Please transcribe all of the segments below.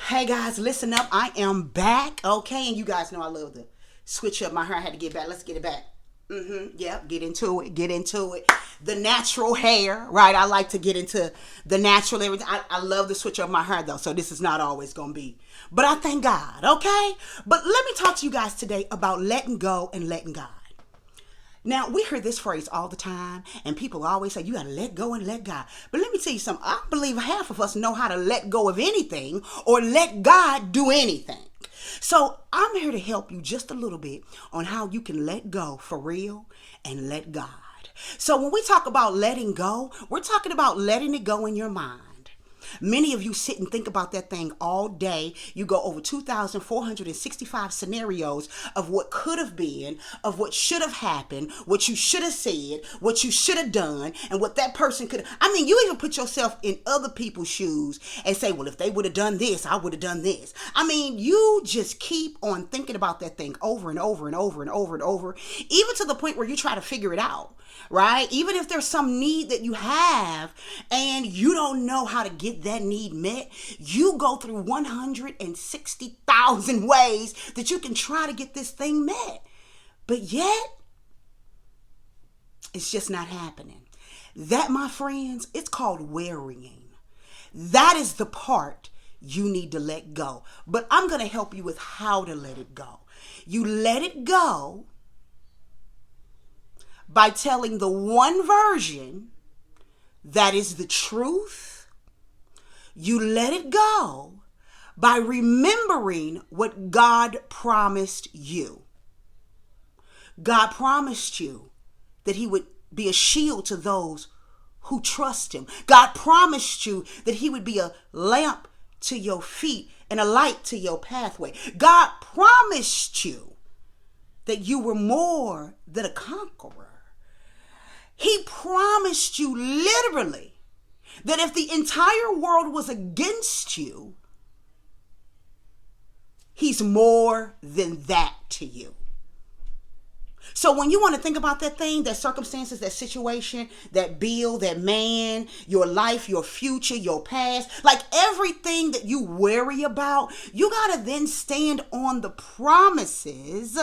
Hey guys, listen up. I am back. Okay, and you guys know I love the switch up my hair. I had to get back. Let's get it back. Yep, get into it. Get into it. The natural hair, right? I like to get into the natural everything. I love the switch up my hair though, so this is not always gonna be. But I thank God, okay? But let me talk to you guys today about letting go and letting God. Now, we hear this phrase all the time, and people always say, you got to let go and let God. But let me tell you something. I believe half of us know how to let go of anything or let God do anything. So I'm here to help you just a little bit on how you can let go for real and let God. So when we talk about letting go, we're talking about letting it go in your mind. Many of you sit and think about that thing all day. You go over 2,465 scenarios of what could have been, of what should have happened, what you should have said, what you should have done, and what that person could. I mean, you even put yourself in other people's shoes and say, well, if they would have done this, I would have done this. I mean, you just keep on thinking about that thing over and over and over and over and over, even to the point where you try to figure it out. Right? Even if there's some need that you have and you don't know how to get that need met, you go through 160,000 ways that you can try to get this thing met. But yet, it's just not happening. That, my friends, it's called worrying. That is the part you need to let go. But I'm going to help you with how to let it go. You let it go by telling the one version that is the truth. You let it go by remembering what God promised you. God promised you that he would be a shield to those who trust him. God promised you that he would be a lamp to your feet and a light to your pathway. God promised you that you were more than a conqueror. He promised you literally that if the entire world was against you, he's more than that to you. So when you want to think about that thing, that circumstances, that situation, that bill, that man, your life, your future, your past, like everything that you worry about, you got to then stand on the promises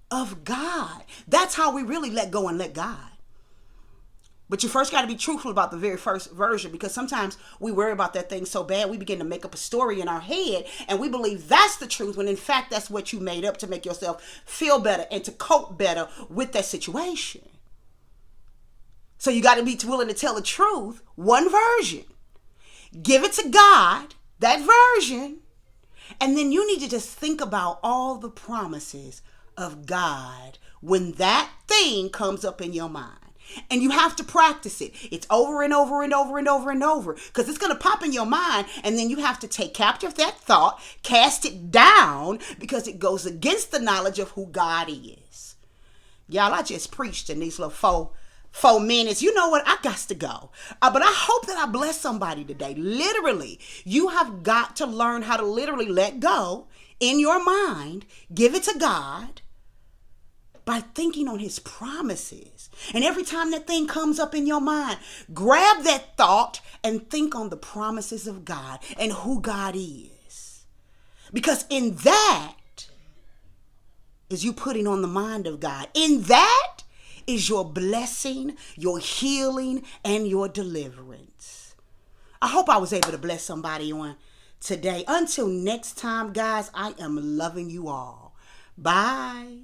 of God. That's how we really let go and let God. But you first got to be truthful about the very first version, because sometimes we worry about that thing so bad we begin to make up a story in our head and we believe that's the truth when in fact that's what you made up to make yourself feel better and to cope better with that situation. So you got to be willing to tell the truth, one version. Give it to God, that version, and then you need to just think about all the promises of God when that thing comes up in your mind. And you have to practice it. It's over and over and over and over and over, because it's going to pop in your mind, and then you have to take captive that thought, cast it down, because it goes against the knowledge of who God is. Y'all, I just preached in these little four minutes. You know what? I got to go. But I hope that I bless somebody today. Literally, you have got to learn how to literally let go in your mind, give it to God, by thinking on his promises. And every time that thing comes up in your mind, grab that thought and think on the promises of God and who God is. Because in that is you putting on the mind of God. In that is your blessing, your healing, and your deliverance. I hope I was able to bless somebody on today. Until next time, guys, I am loving you all. Bye.